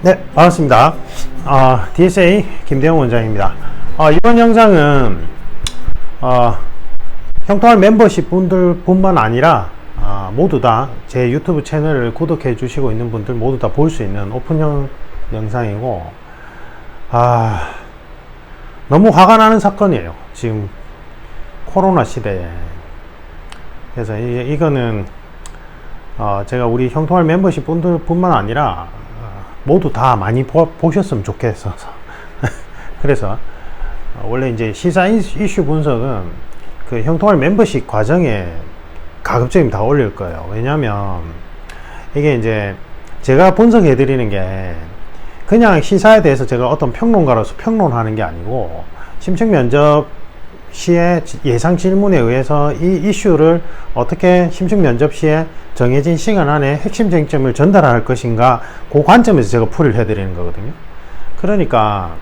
네, 반갑습니다. DSA 김대영 원장입니다. 이번 영상은 형통할 멤버십 분들 뿐만 아니라 모두 다 제 유튜브 채널을 구독해 주시고 있는 분들 모두 다 볼 수 있는 오픈형 영상이고, 너무 화가 나는 사건이에요. 지금 코로나 시대에. 그래서 이거는 제가 우리 형통할 멤버십 분들 뿐만 아니라 모두 다 많이 보셨으면 좋겠어서 그래서 원래 이제 시사 이슈 분석은 그 형통할 멤버십 과정에 가급적이면 다 올릴 거예요. 왜냐면 이게 이제 제가 분석해 드리는 게 그냥 시사에 대해서 제가 어떤 평론가로서 평론하는 게 아니고, 심층 면접 시에 예상 질문에 의해서 이 이슈를 어떻게 심층 면접 시에 정해진 시간 안에 핵심 쟁점을 전달할 것인가, 그 관점에서 제가 풀이를 해드리는 거거든요. 그러니까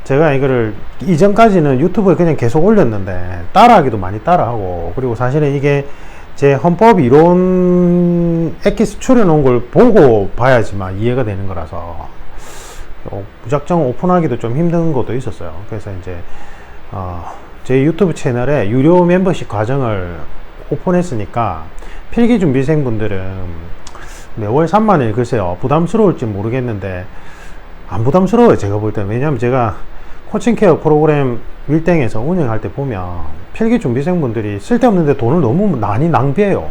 제가 이거를 이전까지는 유튜브에 그냥 계속 올렸는데 따라하기도 많이 따라하고, 그리고 사실은 이게 제 헌법 이론 엑기스 추려놓은 걸 보고 봐야지만 이해가 되는 거라서 무작정 오픈하기도 좀 힘든 것도 있었어요. 그래서 이제 제 유튜브 채널에 유료 멤버십 과정을 오픈했으니까 필기 준비생 분들은 매월 3만원, 글쎄요, 부담스러울지 모르겠는데 안 부담스러워요, 제가 볼 때는. 왜냐면 제가 코칭 케어 프로그램 밀땡에서 운영할 때 보면 필기 준비생 분들이 쓸데없는데 돈을 너무 많이 낭비해요.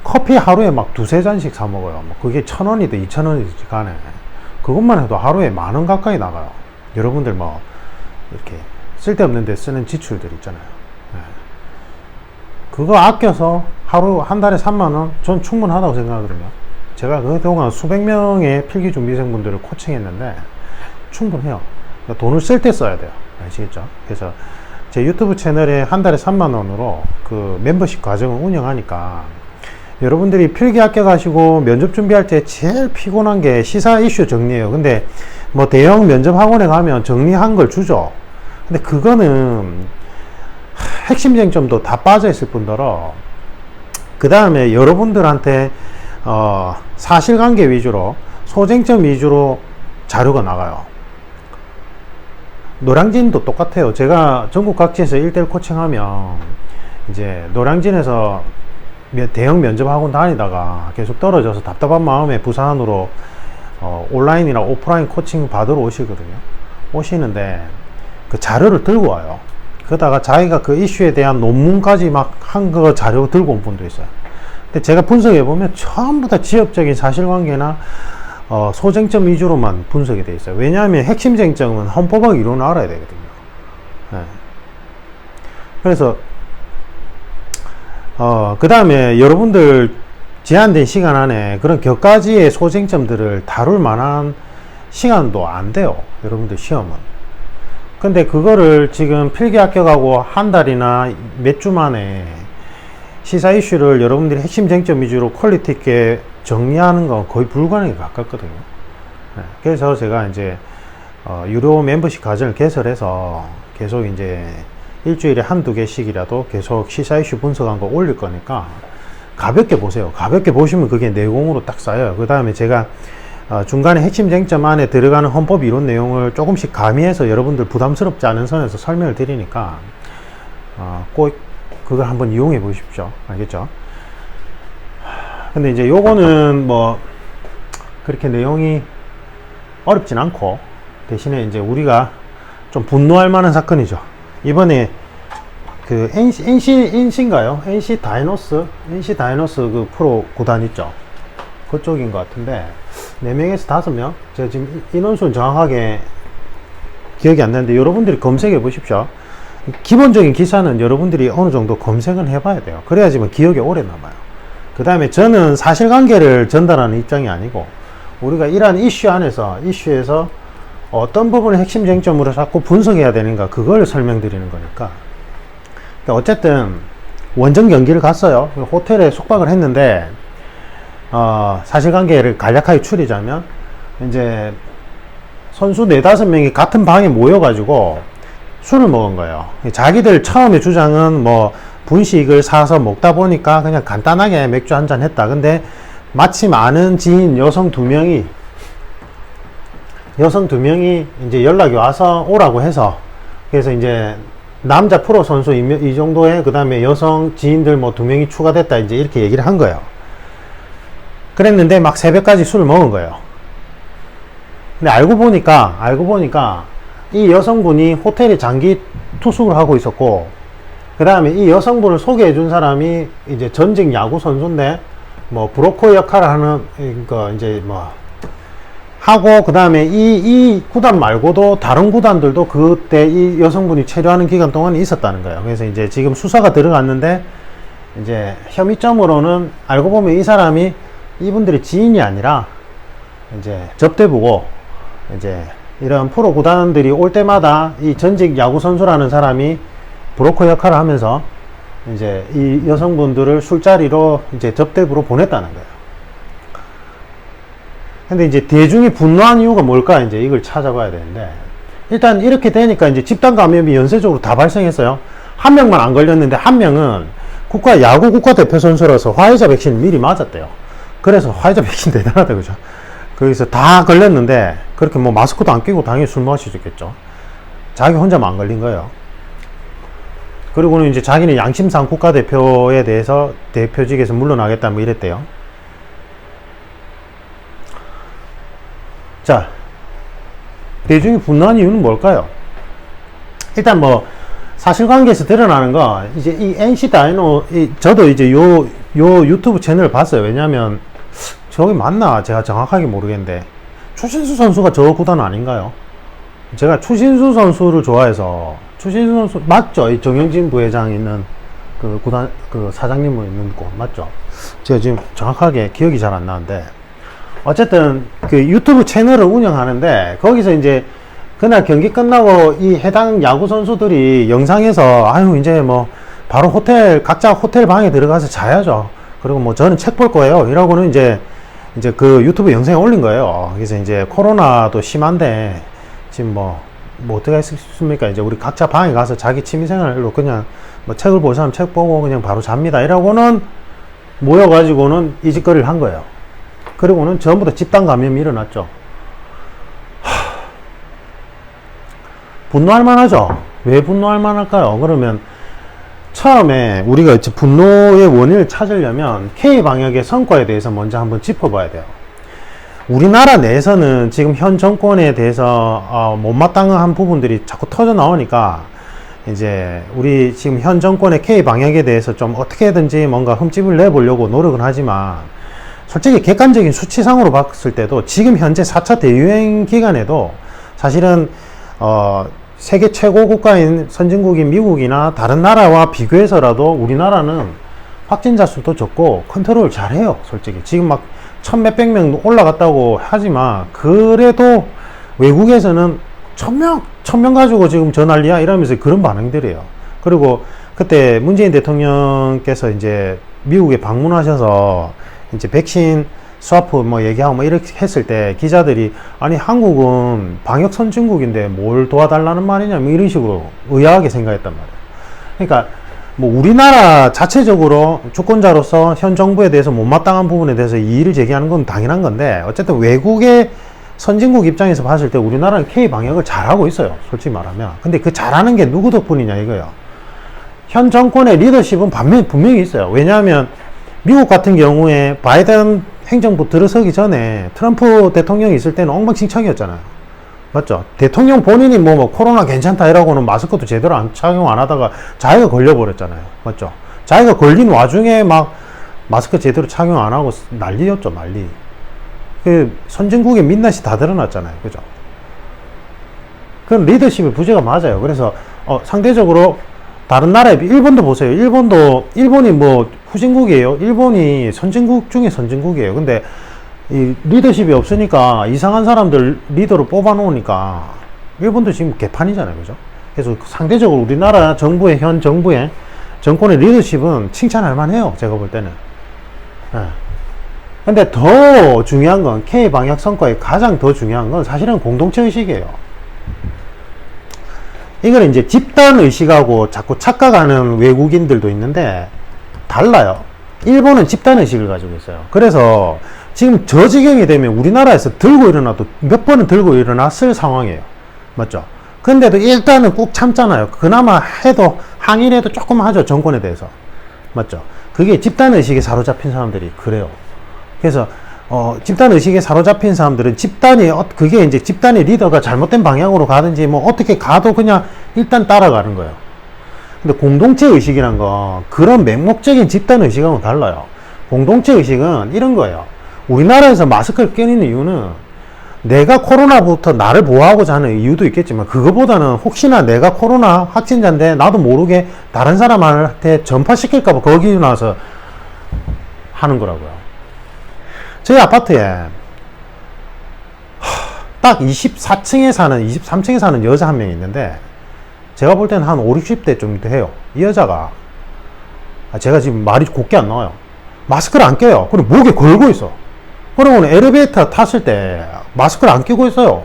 커피 하루에 막 두세 잔씩 사 먹어요. 그게 1,000원이든 2,000원이든 간에 그것만 해도 하루에 10,000원 가까이 나가요. 여러분들 뭐 이렇게 쓸데없는데 쓰는 지출들 있잖아요. 그거 아껴서 하루 한 달에 3만원 전 충분하다고 생각하거든요. 제가 그동안 수백 명의 필기 준비생 분들을 코칭했는데 충분해요. 그러니까 돈을 쓸 때 써야 돼요. 아시겠죠? 그래서 제 유튜브 채널에 한 달에 3만원으로 그 멤버십 과정을 운영하니까 여러분들이 필기 아껴가시고 면접 준비할 때 제일 피곤한 게 시사 이슈 정리예요. 근데 뭐 대형 면접 학원에 가면 정리한 걸 주죠. 근데 그거는 핵심 쟁점도 다 빠져 있을 뿐더러 그 다음에 여러분들한테 사실관계 위주로 소쟁점 위주로 자료가 나가요. 노량진도 똑같아요. 제가 전국 각지에서 1대1 코칭하면 이제 노량진에서 대형 면접 학원 다니다가 계속 떨어져서 답답한 마음에 부산으로 온라인이나 오프라인 코칭 받으러 오시거든요. 오시는데 그 자료를 들고 와요. 그러다가 자기가 그 이슈에 대한 논문까지 막 한 거 자료 들고 온 분도 있어요. 근데 제가 분석해 보면 전부 다 지역적인 사실관계나 소쟁점 위주로만 분석이 돼 있어요. 왜냐하면 핵심 쟁점은 헌법학 이론을 알아야 되거든요. 네. 그래서 그 다음에 여러분들 제한된 시간 안에 그런 몇 가지의 소쟁점들을 다룰 만한 시간도 안 돼요. 여러분들 시험은. 근데 그거를 지금 필기 합격하고 한 달이나 몇 주 만에 시사 이슈를 여러분들이 핵심 쟁점 위주로 퀄리티 있게 정리하는 건 거의 불가능에 가깝거든요. 네. 그래서 제가 이제 유료 멤버십 과정을 개설해서 계속 이제 일주일에 한두 개씩이라도 계속 시사 이슈 분석한 거 올릴 거니까 가볍게 보세요. 가볍게 보시면 그게 내공으로 딱 쌓여요. 그 다음에 제가 중간에 핵심 쟁점 안에 들어가는 헌법 이론 내용을 조금씩 가미해서 여러분들 부담스럽지 않은 선에서 설명을 드리니까 꼭 그걸 한번 이용해 보십시오. 알겠죠? 근데 이제 요거는 뭐 그렇게 내용이 어렵진 않고, 대신에 이제 우리가 좀 분노할 만한 사건이죠. 이번에 그 NC인가요? NC 다이노스 그 프로 구단 있죠? 그쪽인 것 같은데 4명에서 5명? 제가 지금 인원수는 정확하게 기억이 안 나는데 여러분들이 검색해 보십시오. 기본적인 기사는 여러분들이 어느 정도 검색은 해봐야 돼요. 그래야지만 기억에 오래 남아요. 그 다음에 저는 사실관계를 전달하는 입장이 아니고, 우리가 이러한 이슈에서 어떤 부분을 핵심 쟁점으로 자꾸 분석해야 되는가, 그걸 설명드리는 거니까. 그러니까 어쨌든 원정 경기를 갔어요. 호텔에 숙박을 했는데 사실관계를 간략하게 추리자면 이제 선수 4-5명이 같은 방에 모여가지고 술을 먹은 거예요. 자기들 처음에 주장은 뭐 분식을 사서 먹다 보니까 그냥 간단하게 맥주 한잔 했다. 근데 마침 아는 지인 여성 2명이 여성 2명이 이제 연락이 와서 오라고 해서, 그래서 이제 남자 프로 선수 이 정도에, 그 다음에 여성 지인들 뭐 2명이 추가됐다, 이제 이렇게 얘기를 한 거예요. 그랬는데 막 새벽까지 술을 먹은 거예요. 근데 알고 보니까 이 여성분이 호텔에 장기 투숙을 하고 있었고, 그 다음에 이 여성분을 소개해 준 사람이 이제 전직 야구 선수인데, 뭐 브로커 역할을 하는, 그러니까 이제 뭐 하고, 그 다음에 이 구단 말고도 다른 구단들도 그때 이 여성분이 체류하는 기간 동안 있었다는 거예요. 그래서 이제 지금 수사가 들어갔는데, 이제 혐의점으로는 알고 보면 이 사람이 이분들의 지인이 아니라 이제 접대부고, 이제 이런 프로 구단들이 올 때마다 이 전직 야구 선수라는 사람이 브로커 역할을 하면서 이제 이 여성분들을 술자리로 이제 접대부로 보냈다는 거예요. 근데 이제 대중이 분노한 이유가 뭘까? 이제 이걸 찾아봐야 되는데, 일단 이렇게 되니까 이제 집단 감염이 연쇄적으로 다 발생했어요. 한 명만 안 걸렸는데, 한 명은 야구 국가대표 선수라서 화이자 백신을 미리 맞았대요. 그래서 화이자 백신 대단하다, 그죠? 거기서 다 걸렸는데, 그렇게 뭐 마스크도 안 끼고 당연히 술 마시겠죠. 자기 혼자만 안 걸린 거예요. 그리고는 이제 자기는 양심상 국가대표에 대해서 대표직에서 물러나겠다, 뭐 이랬대요. 자, 대중이 분노한 이유는 뭘까요? 일단 뭐 사실관계에서 드러나는 거, 이제 이 NC 다이노, 저도 이제 요 유튜브 채널을 봤어요. 왜냐면 저기 맞나 제가 정확하게 모르겠는데, 추신수 선수가 저 구단 아닌가요? 제가 추신수 선수를 좋아해서, 추신수 선수 맞죠? 이 정영진 부회장 있는 그 구단 그 사장님 있는 곳 맞죠? 제가 지금 정확하게 기억이 잘 안 나는데, 어쨌든 그 유튜브 채널을 운영하는데, 거기서 이제 그날 경기 끝나고 이 해당 야구 선수들이 영상에서 아유 이제 뭐 바로 각자 호텔 방에 들어가서 자야죠. 그리고 뭐 저는 책 볼 거예요. 이러고는 이제 그 유튜브 영상에 올린 거예요. 그래서 이제 코로나도 심한데 지금 뭐 어떻게 했습니까? 이제 우리 각자 방에 가서 자기 취미생활로 그냥 뭐 책을 볼 사람 책 보고 그냥 바로 잡니다. 이러고는 모여가지고는 이 짓거리를 한 거예요. 그리고는 전부 다 집단 감염이 일어났죠. 분노할 만하죠. 왜 분노할 만할까요? 그러면 처음에 우리가 분노의 원인을 찾으려면 K방역의 성과에 대해서 먼저 한번 짚어봐야 돼요. 우리나라 내에서는 지금 현 정권에 대해서 못마땅한 부분들이 자꾸 터져 나오니까, 이제 우리 지금 현 정권의 K방역에 대해서 좀 어떻게든지 뭔가 흠집을 내보려고 노력은 하지만, 솔직히 객관적인 수치상으로 봤을 때도 지금 현재 4차 대유행 기간에도 사실은 세계 최고 국가인 선진국인 미국이나 다른 나라와 비교해서라도 우리나라는 확진자 수도 적고 컨트롤 잘해요. 솔직히 지금 막 1,몇백 명 올라갔다고 하지만, 그래도 외국에서는 1,000명 가지고 지금 저 난리야 이러면서 그런 반응들이에요. 그리고 그때 문재인 대통령께서 이제 미국에 방문하셔서 이제 백신 스와프 뭐 얘기하고 뭐 이렇게 했을 때 기자들이, 아니 한국은 방역 선진국인데 뭘 도와달라는 말이냐 뭐 이런 식으로 의아하게 생각했단 말이에요. 그러니까 뭐 우리나라 자체적으로 주권자로서 현 정부에 대해서 못마땅한 부분에 대해서 이의를 제기하는 건 당연한 건데, 어쨌든 외국의 선진국 입장에서 봤을 때 우리나라는 K 방역을 잘하고 있어요. 솔직히 말하면. 근데 그 잘하는 게 누구 덕분이냐 이거예요. 현 정권의 리더십은 분명히 있어요. 왜냐하면 미국 같은 경우에 바이든 행정부 들어서기 전에 트럼프 대통령이 있을 때는 엉망진창이었잖아요. 맞죠? 대통령 본인이 뭐 코로나 괜찮다 이라고는 마스크도 제대로 착용 안 하다가 자기가 걸려버렸잖아요. 맞죠? 자기가 걸린 와중에 막 마스크 제대로 착용 안 하고 난리였죠, 난리. 그 선진국의 민낯이 다 드러났잖아요. 그죠? 그건 리더십의 부재가 맞아요. 그래서 상대적으로 다른 나라에 일본도 보세요. 일본이 뭐 후진국이에요. 일본이 선진국 중에 선진국이에요. 근데 이 리더십이 없으니까 이상한 사람들 리더로 뽑아 놓으니까 일본도 지금 개판이잖아요. 그죠? 그래서 상대적으로 우리나라 정부의 현 정부의 정권의 리더십은 칭찬할 만해요. 제가 볼 때는. 근데 더 중요한 건 K 방역 성과의 가장 더 중요한 건 사실은 공동체 의식이에요. 이걸 이제 집단 의식하고 자꾸 착각하는 외국인들도 있는데 달라요. 일본은 집단 의식을 가지고 있어요. 그래서 지금 저 지경이 되면 우리나라에서 들고 일어나도 몇 번은 들고 일어났을 상황이에요. 맞죠? 근데도 일단은 꾹 참잖아요. 그나마 해도 항의라도 조금 하죠. 정권에 대해서. 맞죠? 그게 집단의식에 사로잡힌 사람들이 그래요. 그래서 집단의식에 사로잡힌 사람들은 그게 이제 집단의 리더가 잘못된 방향으로 가든지 뭐 어떻게 가도 그냥 일단 따라가는 거예요. 근데 공동체의식이란 거 그런 맹목적인 집단의식하고는 달라요. 공동체의식은 이런 거예요. 우리나라에서 마스크를 끼는 이유는 내가 코로나부터 나를 보호하고자 하는 이유도 있겠지만 그거보다는 혹시나 내가 코로나 확진자인데 나도 모르게 다른 사람한테 전파시킬까봐 거기 나와서 하는 거라고요. 저희 아파트에 딱 24층에 사는 23층에 사는 여자 한 명이 있는데 제가 볼 때는 한 5, 60대 정도 해요. 이 여자가 제가 지금 말이 곱게 안 나와요. 마스크를 안 껴요. 그리고 목에 걸고 있어. 그러고는 엘리베이터 탔을 때 마스크를 안 끼고 있어요.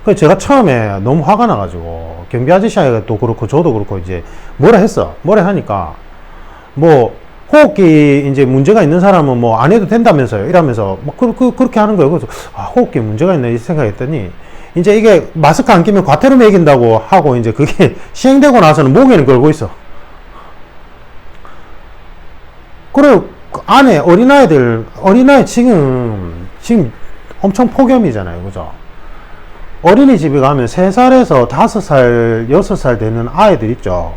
그래서 제가 처음에 너무 화가 나가지고 경비 아저씨도 그렇고 저도 그렇고 이제 뭐라 하니까 뭐 호흡기 이제 문제가 있는 사람은 뭐 안 해도 된다면서요. 이러면서 막 그렇게 하는 거예요. 그래서 호흡기 문제가 있네 이 생각했더니 이제 이게 마스크 안 끼면 과태료 매긴다고 하고 이제 그게 시행되고 나서는 목에는 걸고 있어. 그리고 그 안에 어린아이 지금 엄청 폭염이잖아요. 그죠? 어린이집에 가면 3살에서 5살, 6살 되는 아이들 있죠.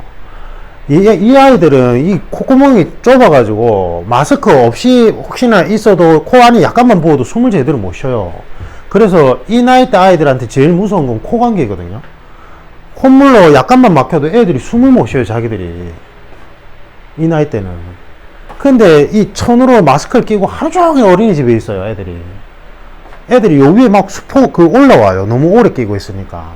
이 아이들은 이 콧구멍이 좁아가지고 마스크 없이 혹시나 있어도 코 안이 약간만 부어도 숨을 제대로 못 쉬어요. 그래서 이 나이대 아이들한테 제일 무서운 건 코감기거든요. 콧물로 약간만 막혀도 애들이 숨을 못 쉬어요, 자기들이. 이 나이 때는. 근데 이 천으로 마스크를 끼고 하루 종일 어린이집에 있어요, 애들이 요 위에 막 올라와요. 너무 오래 끼고 있으니까.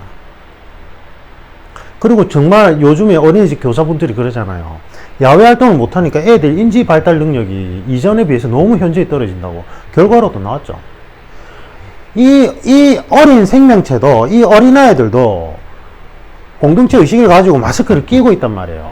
그리고 정말 요즘에 어린이집 교사분들이 그러잖아요. 야외 활동을 못하니까 애들 인지 발달 능력이 이전에 비해서 너무 현저히 떨어진다고. 결과로도 나왔죠. 이 어린 생명체도, 이 어린아이들도 공동체 의식을 가지고 마스크를 끼고 있단 말이에요.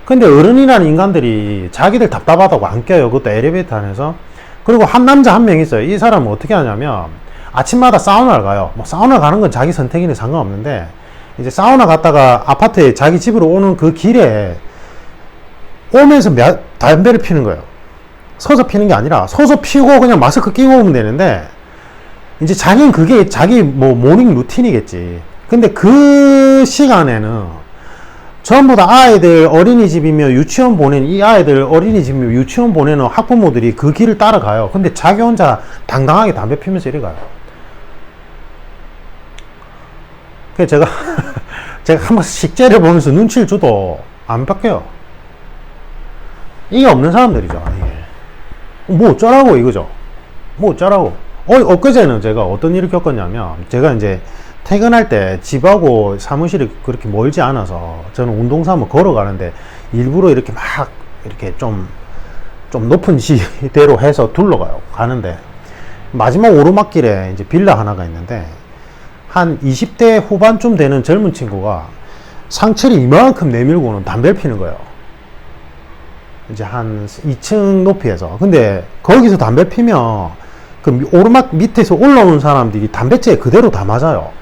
근데 어른이라는 인간들이 자기들 답답하다고 안 껴요. 그것도 엘리베이터 안에서. 그리고 한 남자 한 명 있어요. 이 사람은 어떻게 하냐면 아침마다 사우나를 가요. 뭐 사우나 가는 건 자기 선택이니 상관없는데 이제 사우나 갔다가 아파트에 자기 집으로 오는 그 길에 오면서 담배를 피는 거예요. 서서 피는 게 아니라 서서 피고 그냥 마스크 끼고 오면 되는데 이제 자기는 그게 자기 뭐 모닝 루틴이겠지. 근데 그 시간에는 전부 다 아이들 어린이집이며 유치원 보내는 이 아이들 어린이집이며 유치원 보내는 학부모들이 그 길을 따라가요. 근데 자기 혼자 당당하게 담배 피면서 이래 가요. 그래서 제가 한번 식재를 보면서 눈치를 줘도 안 바뀌어요. 이게 없는 사람들이죠. 이게. 뭐 어쩌라고 이거죠. 뭐 어쩌라고. 엊그제는 제가 어떤 일을 겪었냐면 제가 이제 퇴근할 때 집하고 사무실이 그렇게 멀지 않아서 저는 운동 삼아 걸어가는데 일부러 이렇게 막 이렇게 좀 높은 지대로 해서 둘러가요. 가는데 마지막 오르막길에 이제 빌라 하나가 있는데 한 20대 후반쯤 되는 젊은 친구가 상체를 이만큼 내밀고는 담배를 피는 거예요. 이제 한 2층 높이에서. 근데 거기서 담배 피면 그 오르막 밑에서 올라오는 사람들이 담배째에 그대로 다 맞아요.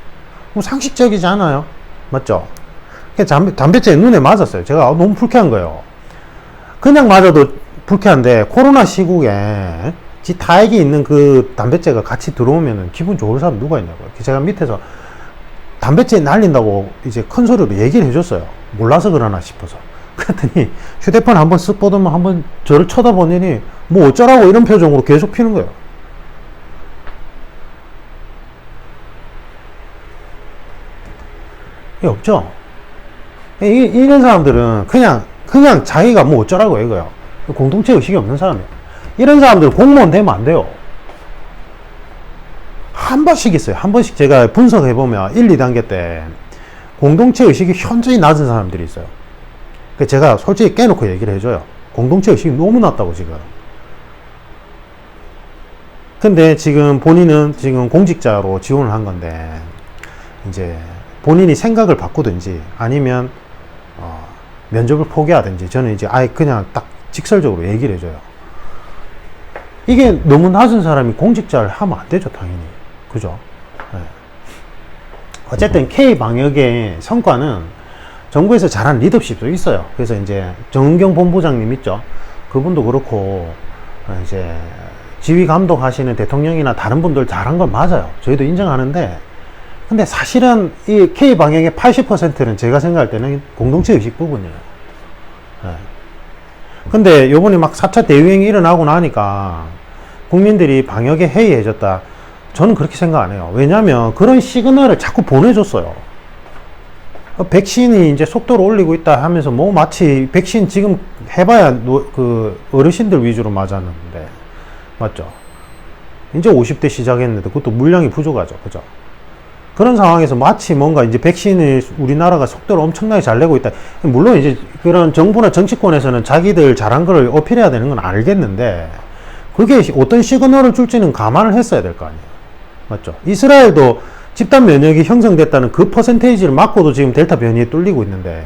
상식적이지 않아요? 맞죠? 담배째 눈에 맞았어요. 제가 너무 불쾌한 거예요. 그냥 맞아도 불쾌한데 코로나 시국에 지 타액이 있는 그 담배째가 같이 들어오면 기분 좋을 사람 누가 있냐고요. 제가 밑에서 담배째 날린다고 이제 큰 소리로 얘기를 해줬어요. 몰라서 그러나 싶어서. 그랬더니 휴대폰 한번 쓱 보더만 한번 저를 쳐다보더니 뭐 어쩌라고 이런 표정으로 계속 피는 거예요. 없죠. 이런 사람들은 그냥 자기가 뭐 어쩌라고 이거요. 공동체 의식이 없는 사람이에요. 이런 사람들 공무원 되면 안 돼요. 한 번씩 있어요. 한 번씩 제가 분석해 보면 1, 2단계 때 공동체 의식이 현저히 낮은 사람들이 있어요. 제가 솔직히 깨놓고 얘기를 해줘요. 공동체 의식이 너무 낮다고 지금. 근데 지금 본인은 지금 공직자로 지원을 한 건데 이제 본인이 생각을 바꾸든지 아니면 면접을 포기하든지 저는 이제 아예 그냥 딱 직설적으로 얘기를 해줘요. 이게 너무 낮은 사람이 공직자를 하면 안 되죠, 당연히. 그죠? 네. 어쨌든 K방역의 성과는 정부에서 잘한 리더십도 있어요. 그래서 이제 정은경 본부장님 있죠. 그분도 그렇고, 이제 지휘 감독하시는 대통령이나 다른 분들 잘한 건 맞아요. 저희도 인정하는데, 근데 사실은 이 K방역의 80%는 제가 생각할 때는 공동체 의식 부분이에요. 네. 근데 요번에 막 4차 대유행이 일어나고 나니까 국민들이 방역에 해이해졌다. 저는 그렇게 생각 안 해요. 왜냐면 그런 시그널을 자꾸 보내줬어요. 백신이 이제 속도를 올리고 있다 하면서 뭐 마치 백신 지금 해봐야 그 어르신들 위주로 맞았는데, 맞죠? 이제 50대 시작했는데 그것도 물량이 부족하죠. 그죠? 그런 상황에서 마치 뭔가 이제 백신을 우리나라가 속도를 엄청나게 잘 내고 있다. 물론 이제 그런 정부나 정치권에서는 자기들 잘한 걸 어필해야 되는 건 알겠는데, 그게 어떤 시그널을 줄지는 감안을 했어야 될 거 아니에요. 맞죠? 이스라엘도 집단 면역이 형성됐다는 그 퍼센테이지를 맞고도 지금 델타 변이에 뚫리고 있는데,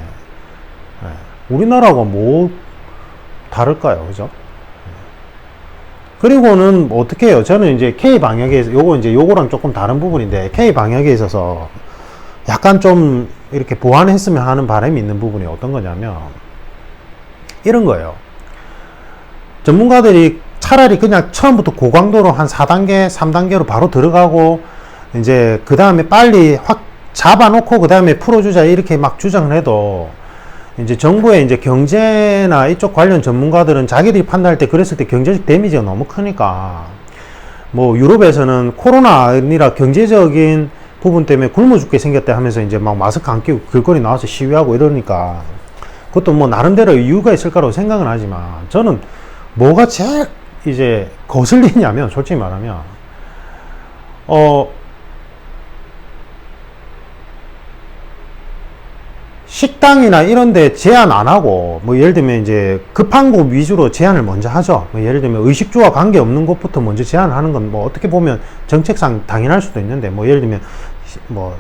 우리나라가 뭐 다를까요? 그죠? 그리고는 어떻게 해요? 저는 이제 K 방역에 요거랑 조금 다른 부분인데, K 방역에 있어서 약간 좀 이렇게 보완했으면 하는 바람이 있는 부분이 어떤 거냐면, 이런 거예요. 전문가들이 차라리 그냥 처음부터 고강도로 한 4단계, 3단계로 바로 들어가고, 이제 그 다음에 빨리 확 잡아놓고 그 다음에 풀어주자 이렇게 막 주장을 해도, 이제 정부의 이제 경제나 이쪽 관련 전문가들은 자기들이 판단할 때 그랬을 때 경제적 데미지가 너무 크니까, 뭐 유럽에서는 코로나 아니라 경제적인 부분 때문에 굶어 죽게 생겼다 하면서 이제 막 마스크 안 끼고 길거리 나와서 시위하고 이러니까, 그것도 뭐 나름대로 이유가 있을 거라고 생각은 하지만, 저는 뭐가 제일 이제 거슬리냐면, 솔직히 말하면 식당이나 이런 데 제한 안 하고, 뭐 예를 들면 이제 급한 곳 위주로 제한을 먼저 하죠. 뭐 예를 들면 의식주와 관계없는 곳부터 먼저 제한을 하는 건 뭐 어떻게 보면 정책상 당연할 수도 있는데, 뭐 예를 들면 뭐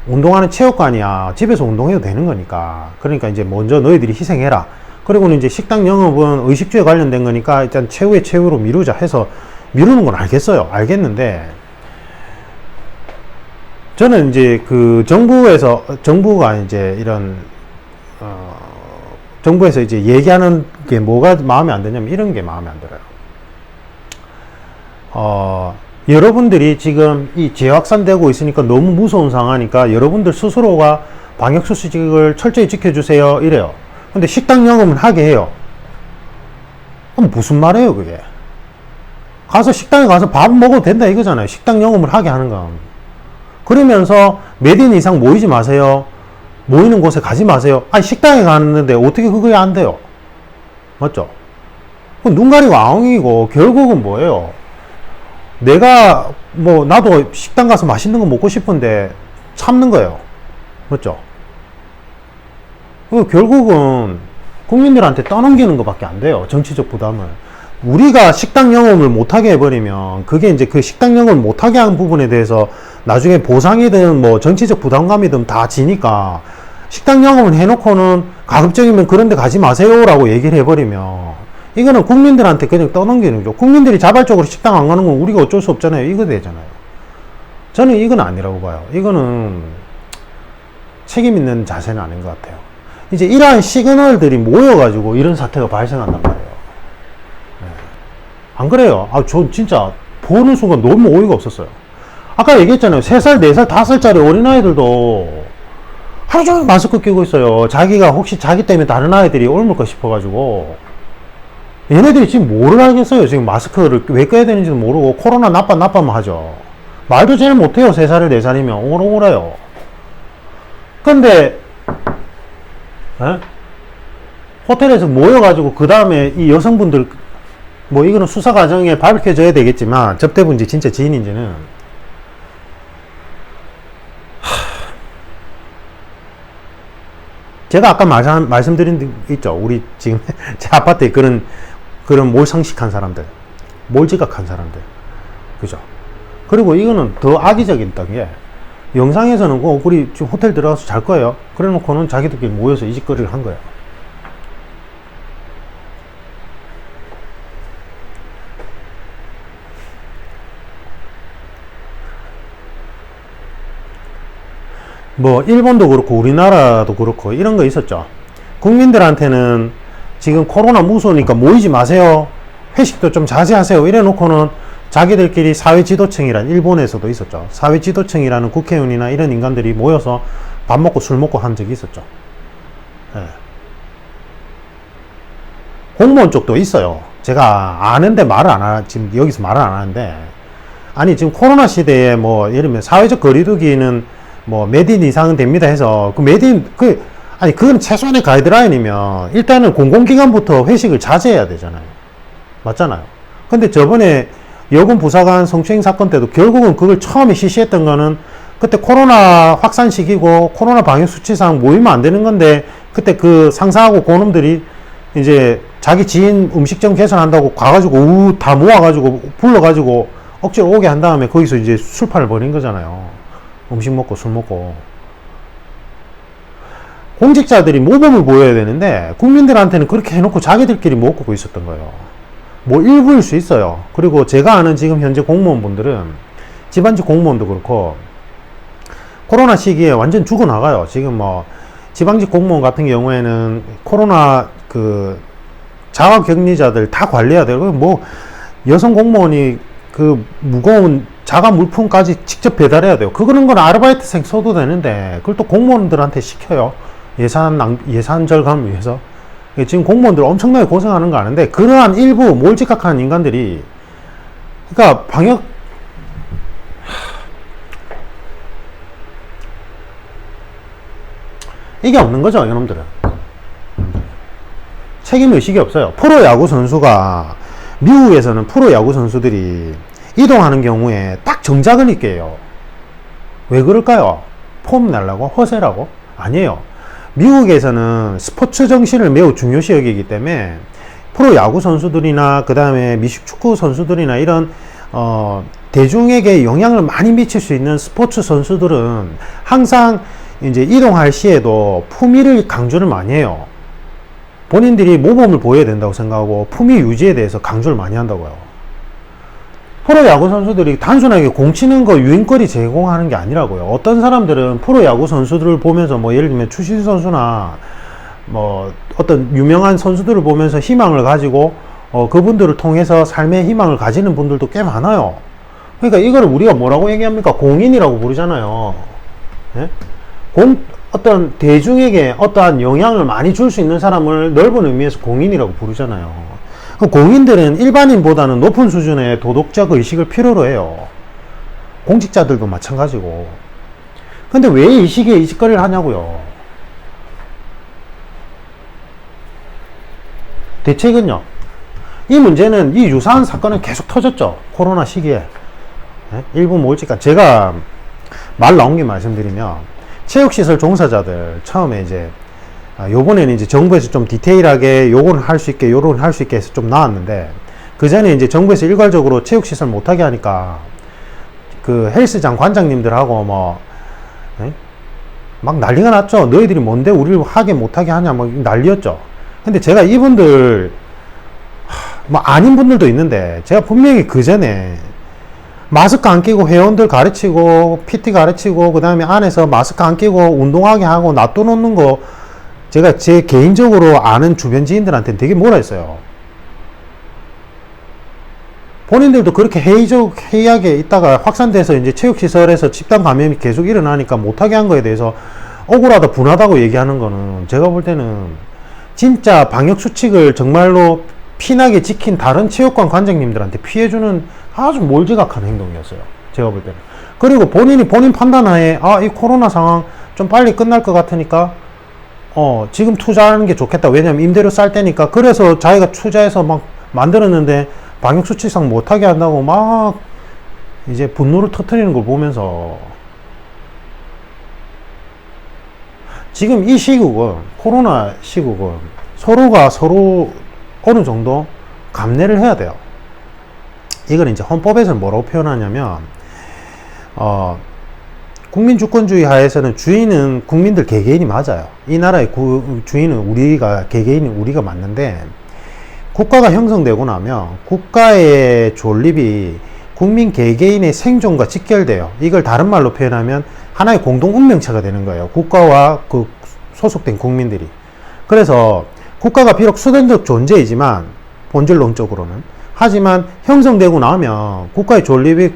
운동하는 체육관이야 집에서 운동해도 되는 거니까, 그러니까 이제 먼저 너희들이 희생해라. 그리고는 이제 식당 영업은 의식주에 관련된 거니까 일단 최후의 최후로 미루자 해서 미루는 건 알겠는데, 저는 이제 그 정부가 이제 이런, 정부에서 이제 얘기하는 게 뭐가 마음에 안 드냐면 이런 게 마음에 안 들어요. 여러분들이 지금 이 재확산되고 있으니까 너무 무서운 상황이니까 여러분들 스스로가 방역수칙을 철저히 지켜주세요. 이래요. 근데 식당 영업은 하게 해요. 그럼 무슨 말이에요, 그게? 가서 식당에 가서 밥 먹어도 된다 이거잖아요. 식당 영업을 하게 하는 건. 그러면서 몇 인 이상 모이지 마세요. 모이는 곳에 가지 마세요. 아니, 식당에 가는데 어떻게 그게 안 돼요? 맞죠? 눈 가리고 아웅이고, 결국은 뭐예요? 내가, 뭐, 나도 식당 가서 맛있는 거 먹고 싶은데 참는 거예요. 맞죠? 결국은 국민들한테 떠넘기는 것밖에 안 돼요. 정치적 부담을. 우리가 식당 영업을 못하게 해버리면, 그게 이제 그 식당 영업을 못하게 하는 부분에 대해서 나중에 보상이든 뭐 정치적 부담감이든 다 지니까, 식당 영업을 해놓고는 가급적이면 그런 데 가지 마세요 라고 얘기를 해버리면, 이거는 국민들한테 그냥 떠넘기는 거죠. 국민들이 자발적으로 식당 안 가는 건 우리가 어쩔 수 없잖아요. 이거 되잖아요. 저는 이건 아니라고 봐요. 이거는 책임 있는 자세는 아닌 것 같아요. 이제 이러한 시그널들이 모여가지고 이런 사태가 발생한단 말이에요. 네. 안 그래요? 저 진짜 보는 순간 너무 어이가 없었어요. 아까 얘기했잖아요. 3살, 4살, 5살짜리 어린아이들도 하루 종일 마스크 끼고 있어요. 자기가 혹시 자기 때문에 다른 아이들이 옮을까 싶어가지고. 얘네들이 지금 뭐를 알겠어요? 지금 마스크를 왜 껴야 되는지도 모르고 코로나 나빠만 하죠. 말도 제일 못해요. 3살, 4살이면 오글오글해요. 근데 호텔에서 모여가지고 그 다음에 이 여성분들, 뭐 이거는 수사 과정에 밝혀져야 되겠지만 접대분인지 진짜 지인인지는, 제가 아까 말씀드린 데 있죠. 우리 지금 제 아파트에 그런 몰상식한 사람들, 몰지각한 사람들, 그죠? 그리고 이거는 더 악의적인 게, 영상에서는 우리 지금 호텔 들어가서 잘 거예요. 그래 놓고는 자기들끼리 모여서 이 짓거리를 한 거예요. 뭐 일본도 그렇고 우리나라도 그렇고 이런 거 있었죠. 국민들한테는 지금 코로나 무서우니까 모이지 마세요, 회식도 좀 자제하세요 이래 놓고는 자기들끼리 사회지도층이란, 일본에서도 있었죠. 사회지도층이라는 국회의원이나 이런 인간들이 모여서 밥 먹고 술 먹고 한 적이 있었죠. 예. 공무원 쪽도 있어요. 제가 아는데 말을 안 하, 지금 여기서 말을 안 하는데, 아니 지금 코로나 시대에 뭐 예를 들면 사회적 거리두기는 뭐 몇 인 이상은 됩니다 해서 그 몇 인, 아니 그건 최소한의 가이드라인이면 일단은 공공기관부터 회식을 자제해야 되잖아요. 맞잖아요. 근데 저번에 여군 부사관 성추행 사건 때도 결국은 그걸 처음에 실시했던 거는 그때 코로나 확산 시기고 코로나 방역 수치상 모이면 안 되는 건데, 그때 그 상사하고 고놈들이 이제 자기 지인 음식점 개선한다고 가가지고 다 모아가지고 불러가지고 억지로 오게 한 다음에 거기서 이제 술판을 벌인 거잖아요. 음식 먹고 술 먹고. 공직자들이 모범을 보여야 되는데 국민들한테는 그렇게 해놓고 자기들끼리 못 걷고 있었던 거예요. 뭐 일부일 수 있어요. 그리고 제가 아는 지금 현재 공무원분들은, 지방직 공무원도 그렇고 코로나 시기에 완전 죽어나가요. 지금 뭐 지방직 공무원 같은 경우에는 코로나 그 자가격리자들 다 관리해야 되고, 뭐 여성 공무원이 그 무거운 자가 물품까지 직접 배달해야 돼요. 그거는 건 아르바이트생 써도 되는데 그걸 또 공무원들한테 시켜요. 예산 절감을 위해서. 지금 공무원들 엄청나게 고생하는 거 아는데, 그러한 일부 몰지각한 인간들이, 그러니까 방역, 이게 없는 거죠, 이놈들은. 책임의식이 없어요. 프로야구 선수가, 미국에서는 프로야구 선수들이 이동하는 경우에 딱 정작을 입게 해요. 왜 그럴까요? 폼 날라고? 허세라고? 아니에요. 미국에서는 스포츠 정신을 매우 중요시 여기기 때문에 프로야구 선수들이나 그 다음에 미식축구 선수들이나 이런 대중에게 영향을 많이 미칠 수 있는 스포츠 선수들은 항상 이제 이동할 시에도 품위를 강조를 많이 해요. 본인들이 모범을 보여야 된다고 생각하고 품위 유지에 대해서 강조를 많이 한다고요. 프로야구 선수들이 단순하게 공치는 거 유인거리 제공하는 게 아니라고요. 어떤 사람들은 프로야구 선수들을 보면서 뭐 예를 들면 추신 선수나 뭐 어떤 유명한 선수들을 보면서 희망을 가지고 그분들을 통해서 삶의 희망을 가지는 분들도 꽤 많아요. 그러니까 이거를 우리가 뭐라고 얘기합니까? 공인이라고 부르잖아요. 예? 어떤 대중에게 어떠한 영향을 많이 줄 수 있는 사람을 넓은 의미에서 공인이라고 부르잖아요. 공인들은 일반인보다는 높은 수준의 도덕적 의식을 필요로 해요. 공직자들도 마찬가지고. 근데 왜 이 시기에 이 짓거리를 하냐고요. 대책은요. 이 문제는, 이 유사한 사건은 계속 터졌죠. 코로나 시기에. 일부 몰직간. 제가 말 나온 게 말씀드리면, 체육시설 종사자들 처음에 이제 요번에는 이제 정부에서 좀 디테일하게 요거는 할 수 있게 요거는 할 수 있게 해서 좀 나왔는데, 그 전에 이제 정부에서 일괄적으로 체육시설 못하게 하니까 그 헬스장 관장님들하고 막 난리가 났죠. 너희들이 뭔데 우리를 하게 못하게 하냐 뭐 난리였죠. 근데 제가 이분들 뭐 아닌 분들도 있는데, 제가 분명히 그 전에 마스크 안 끼고 회원들 가르치고 PT 가르치고 그 다음에 안에서 마스크 안 끼고 운동하게 하고 놔둬놓는 거, 제가 제 개인적으로 아는 주변 지인들한테는 되게 뭐라 했어요. 본인들도 그렇게 회의하게 있다가 확산돼서 이제 체육시설에서 집단 감염이 계속 일어나니까 못하게 한 거에 대해서 억울하다, 분하다고 얘기하는 거는 제가 볼 때는 진짜 방역수칙을 정말로 피나게 지킨 다른 체육관 관장님들한테 피해주는 아주 몰지각한 행동이었어요. 제가 볼 때는. 그리고 본인 판단하에, 이 코로나 상황 좀 빨리 끝날 것 같으니까 지금 투자하는 게 좋겠다. 왜냐면 임대료 쌀 때니까. 그래서 자기가 투자해서 막 만들었는데 방역수칙상 못하게 한다고 막 이제 분노를 터뜨리는 걸 보면서, 지금 이 시국은, 코로나 시국은 서로가 서로 어느 정도 감내를 해야 돼요. 이걸 이제 헌법에서는 뭐라고 표현하냐면, 국민주권주의 하에서는 주인은 국민들 개개인이 맞아요. 이 나라의 주인은 개개인이 우리가 맞는데, 국가가 형성되고 나면 국가의 존립이 국민 개개인의 생존과 직결돼요. 이걸 다른 말로 표현하면 하나의 공동 운명체가 되는 거예요. 국가와 그 소속된 국민들이. 그래서 국가가 비록 수단적 존재이지만 본질론적으로는, 하지만 형성되고 나면 국가의 존립이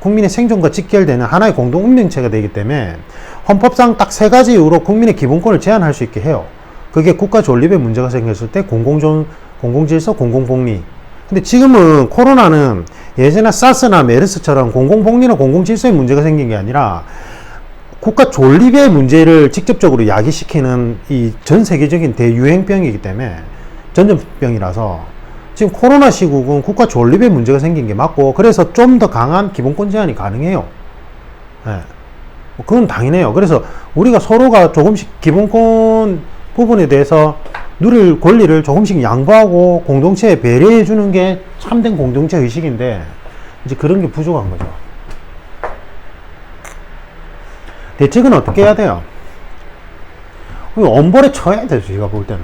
국민의 생존과 직결되는 하나의 공동 운명체가 되기 때문에 헌법상 딱 세 가지 이유로 국민의 기본권을 제한할 수 있게 해요. 그게 국가 존립에 문제가 생겼을 때 공공질서, 공공복리. 근데 지금은 코로나는 예전에 사스나 메르스처럼 공공복리나 공공질서에 문제가 생긴 게 아니라 국가 존립의 문제를 직접적으로 야기시키는 이 전 세계적인 대유행병이기 때문에, 전염병이라서 지금 코로나 시국은 국가 존립에 문제가 생긴 게 맞고, 그래서 좀 더 강한 기본권 제한이 가능해요. 네. 그건 당연해요. 그래서 우리가 서로가 조금씩 기본권 부분에 대해서 누릴 권리를 조금씩 양보하고 공동체에 배려해 주는 게 참된 공동체 의식인데, 이제 그런 게 부족한 거죠. 대책은 어떻게 해야 돼요? 엄벌에 쳐야 되죠, 제가 볼 때는.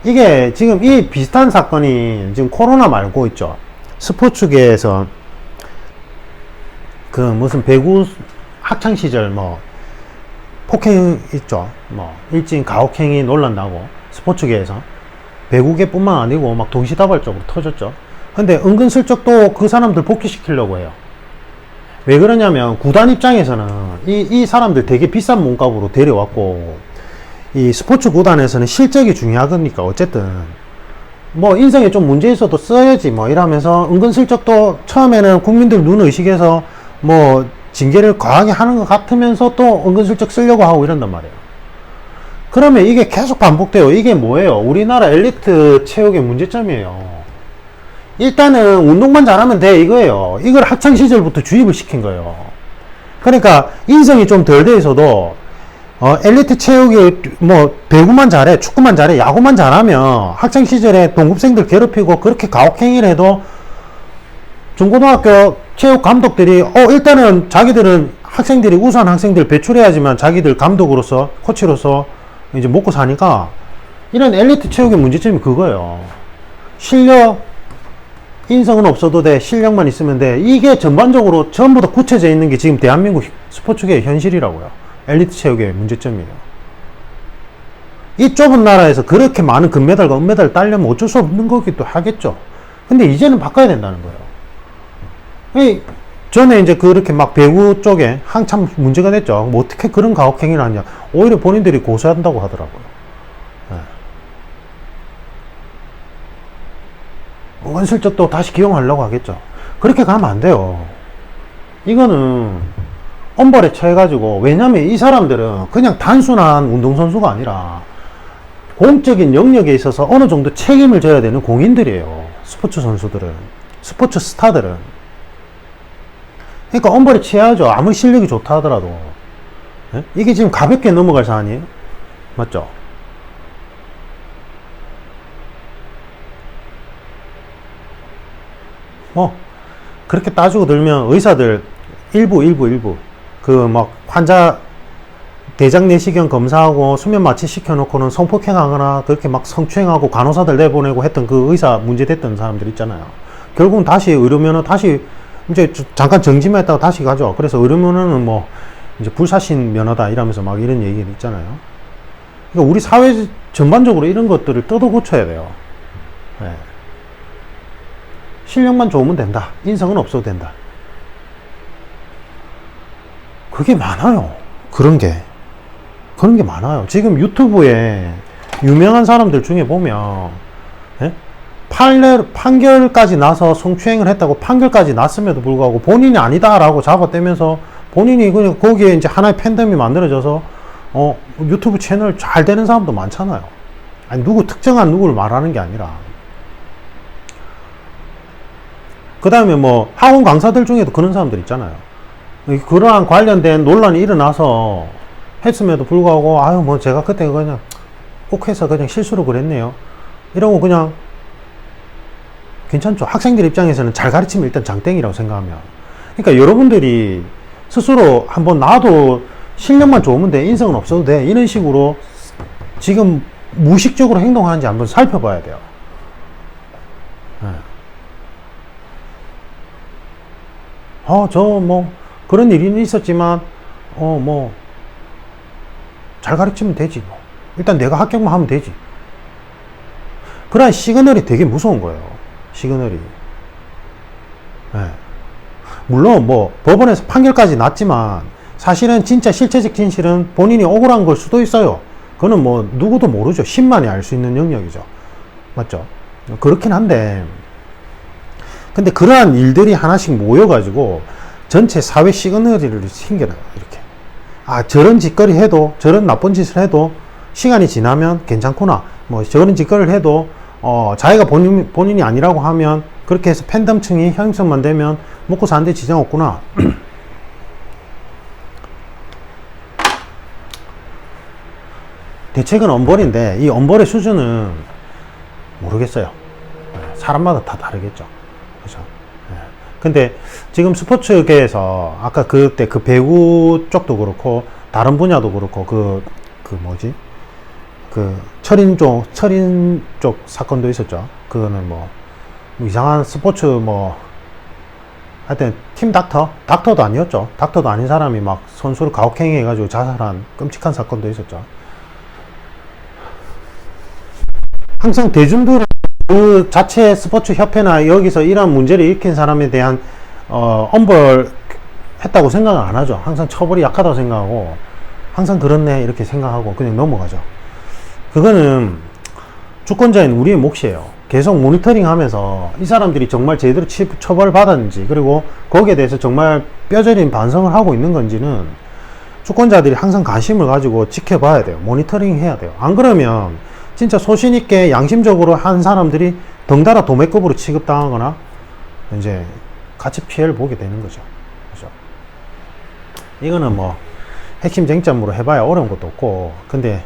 이게 지금 이 비슷한 사건이 지금 코로나 말고 있죠. 스포츠계에서 그 무슨 배구 학창시절 뭐 폭행 있죠. 뭐 일진 가혹행위 논란 나고, 스포츠계에서 배구계뿐만 아니고 막 동시다발적으로 터졌죠. 근데 은근슬쩍 또 그 사람들 복귀시키려고 해요. 왜 그러냐면 구단 입장에서는 이 사람들 되게 비싼 몸값으로 데려왔고, 이 스포츠 구단에서는 실적이 중요하니까 어쨌든 뭐 인성에 좀 문제 있어도 써야지 뭐 이러면서 은근슬쩍 또 처음에는 국민들 눈 의식해서 뭐 징계를 과하게 하는 것 같으면서 또 은근슬쩍 쓰려고 하고 이런단 말이에요. 그러면 이게 계속 반복돼요. 이게 뭐예요? 우리나라 엘리트 체육의 문제점이에요. 일단은 운동만 잘하면 돼, 이거예요. 이걸 학창시절부터 주입을 시킨 거예요. 그러니까 인성이 좀 덜 돼 있어도 엘리트 체육이 뭐 배구만 잘해, 축구만 잘해, 야구만 잘하면 학창시절에 동급생들 괴롭히고 그렇게 가혹행위를 해도 중고등학교 체육 감독들이 일단은 자기들은 학생들이 우수한 학생들 배출해야지만 자기들 감독으로서, 코치로서 이제 먹고 사니까, 이런 엘리트 체육의 문제점이 그거예요. 실력, 인성은 없어도 돼, 실력만 있으면 돼. 이게 전반적으로 전부 다 굳혀져 있는 게 지금 대한민국 스포츠계의 현실이라고요. 엘리트 체육의 문제점이에요. 이 좁은 나라에서 그렇게 많은 금메달과 은메달을 따려면 어쩔 수 없는 거기도 하겠죠. 근데 이제는 바꿔야 된다는 거예요. 전에 이제 그렇게 막 배구 쪽에 한참 문제가 됐죠. 뭐 어떻게 그런 가혹행위를 하냐. 오히려 본인들이 고소한다고 하더라고요. 은근슬쩍 또 다시 기용하려고 하겠죠. 그렇게 가면 안 돼요. 이거는 엄벌에 처해가지고, 왜냐면 이 사람들은 그냥 단순한 운동선수가 아니라 공적인 영역에 있어서 어느 정도 책임을 져야 되는 공인들이에요. 스포츠 선수들은, 스포츠 스타들은. 그러니까 엄벌에 취해야죠. 아무리 실력이 좋다 하더라도. 예? 이게 지금 가볍게 넘어갈 사안이에요. 맞죠? 그렇게 따지고 들면 의사들 일부 그 막 환자 대장 내시경 검사하고 수면 마취 시켜놓고는 성폭행하거나 그렇게 막 성추행하고 간호사들 내보내고 했던 그 의사 문제됐던 사람들 있잖아요. 결국은 다시 의료면허 다시 이제 잠깐 정지만 했다가 다시 가죠. 그래서 의료면허는 뭐 이제 불사신 면허다 이러면서 막 이런 얘기들 있잖아요. 그러니까 우리 사회 전반적으로 이런 것들을 뜯어 고쳐야 돼요. 네. 실력만 좋으면 된다. 인성은 없어도 된다. 그게 많아요. 그런 게 많아요. 지금 유튜브에 유명한 사람들 중에 보면, 예? 판결까지 나서 성추행을 했다고 판결까지 났음에도 불구하고 본인이 아니다라고 잡아떼면서 본인이 그냥 거기에 이제 하나의 팬덤이 만들어져서 유튜브 채널 잘 되는 사람도 많잖아요. 아니, 특정한 누구를 말하는 게 아니라. 그 다음에 뭐 학원 강사들 중에도 그런 사람들 있잖아요. 그러한 관련된 논란이 일어나서 했음에도 불구하고 아유 뭐 제가 그때 그냥 욱해서 그냥 실수로 그랬네요 이러고 그냥 괜찮죠. 학생들 입장에서는 잘 가르치면 일단 장땡이라고 생각하면. 그러니까 여러분들이 스스로 한번 나도 실력만 좋으면 돼, 인성은 없어도 돼, 이런 식으로 지금 무의식적으로 행동하는지 한번 살펴봐야 돼요. 네. 저 뭐 그런 일이 있었지만 뭐 잘 가르치면 되지 뭐. 일단 내가 합격만 하면 되지. 그런 시그널이 되게 무서운 거예요. 시그널이. 네. 물론 뭐 법원에서 판결까지 났지만 사실은 진짜 실체적 진실은 본인이 억울한 걸 수도 있어요. 그거는 뭐 누구도 모르죠. 신만이 알 수 있는 영역이죠. 맞죠? 그렇긴 한데, 근데 그러한 일들이 하나씩 모여가지고 전체 사회 시그널을 생겨나요. 이렇게. 저런 짓거리 해도, 저런 나쁜 짓을 해도 시간이 지나면 괜찮구나. 뭐 저런 짓거리를 해도 자기가 본인이 아니라고 하면 그렇게 해서 팬덤층이 형성만 되면 먹고 사는데 지장 없구나. 대책은 엄벌인데 이 엄벌의 수준은 모르겠어요. 사람마다 다 다르겠죠. 그죠? 근데 지금 스포츠계에서 아까 그때 그 배구 쪽도 그렇고 다른 분야도 그렇고 그 뭐지? 그 철인 쪽 사건도 있었죠. 그거는 뭐 이상한 스포츠 뭐 하여튼 팀 닥터도 아니었죠. 닥터도 아닌 사람이 막 선수를 가혹행위 해가지고 자살한 끔찍한 사건도 있었죠. 항상 대중들은 그 자체 스포츠 협회나 여기서 이런 문제를 일으킨 사람에 대한 엄벌했다고 생각을 안 하죠. 항상 처벌이 약하다고 생각하고 항상 그렇네 이렇게 생각하고 그냥 넘어가죠. 그거는 주권자인 우리의 몫이에요. 계속 모니터링 하면서 이 사람들이 정말 제대로 처벌 받았는지, 그리고 거기에 대해서 정말 뼈저린 반성을 하고 있는 건지는 주권자들이 항상 관심을 가지고 지켜봐야 돼요. 모니터링 해야 돼요. 안 그러면 진짜 소신 있게 양심적으로 한 사람들이 덩달아 도매급으로 취급당하거나 이제 같이 피해를 보게 되는 거죠. 그죠? 이거는 뭐 핵심 쟁점으로 해봐야 어려운 것도 없고, 근데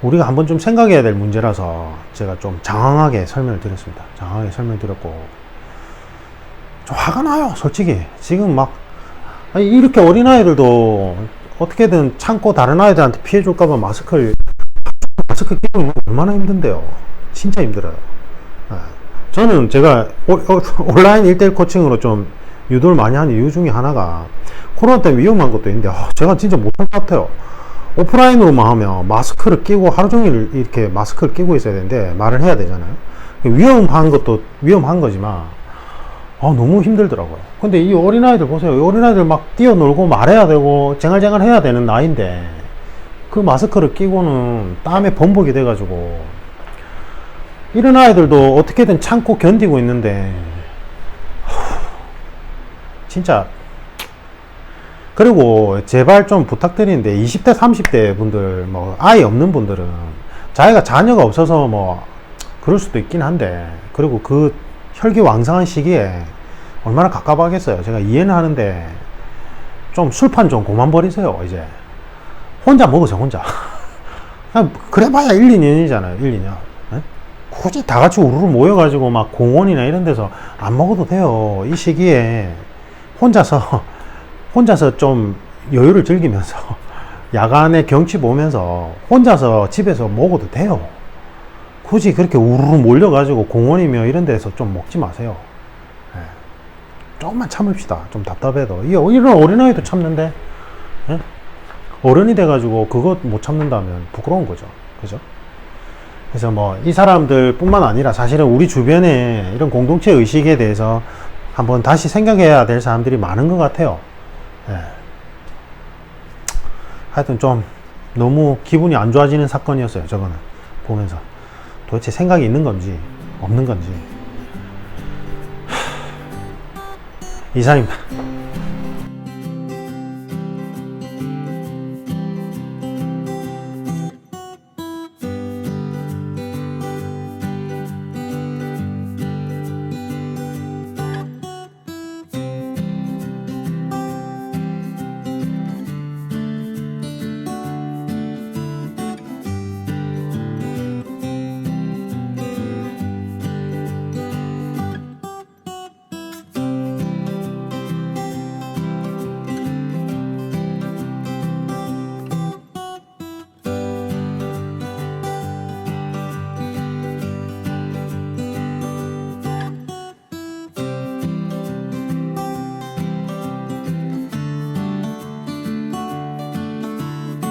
우리가 한번 좀 생각해야 될 문제라서 제가 좀 장황하게 설명을 드렸습니다. 장황하게 설명드렸고, 좀 화가 나요, 솔직히. 지금 막, 이렇게 어린아이들도 어떻게든 참고 다른 아이들한테 피해 줄까봐 마스크 끼우면 얼마나 힘든데요. 진짜 힘들어요. 저는 제가 온라인 1:1 코칭으로 좀 유도를 많이 하는 이유 중에 하나가 코로나 때문에 위험한 것도 있는데, 제가 진짜 못할 것 같아요. 오프라인으로만 하면 마스크를 끼고 하루 종일 이렇게 마스크를 끼고 있어야 되는데 말을 해야 되잖아요. 위험한 것도 위험한 거지만 너무 힘들더라고요. 근데 이 어린아이들 보세요. 이 어린아이들 막 뛰어놀고 말해야 되고 쟁알쟁알 해야 되는 나이인데 그 마스크를 끼고는 땀에 범벅이 돼가지고 이런 아이들도 어떻게든 참고 견디고 있는데 진짜. 그리고 제발 좀 부탁드리는데 20대 30대 분들, 뭐 아이 없는 분들은 자기가 자녀가 없어서 뭐 그럴 수도 있긴 한데, 그리고 그 혈기왕성한 시기에 얼마나 갑갑하겠어요. 제가 이해는 하는데 좀 술판 좀 그만 버리세요. 이제 혼자 먹으세요. 혼자. 그래봐야 1, 2년이잖아요 1, 2년. 네? 굳이 다 같이 우르르 모여가지고 막 공원이나 이런 데서 안 먹어도 돼요. 이 시기에 혼자서 좀 여유를 즐기면서 야간에 경치 보면서 혼자서 집에서 먹어도 돼요. 굳이 그렇게 우르르 몰려가지고 공원이며 이런 데서 좀 먹지 마세요. 네. 조금만 참읍시다. 좀 답답해도. 이런 어린아이도 참는데, 네? 어른이 돼가지고 그것 못 참는다면 부끄러운 거죠. 그죠? 그래서 뭐 이 사람들 뿐만 아니라 사실은 우리 주변에 이런 공동체 의식에 대해서 한번 다시 생각해야 될 사람들이 많은 것 같아요. 네. 하여튼 좀 너무 기분이 안 좋아지는 사건이었어요. 저거는 보면서 도대체 생각이 있는 건지 없는 건지. 이상입니다.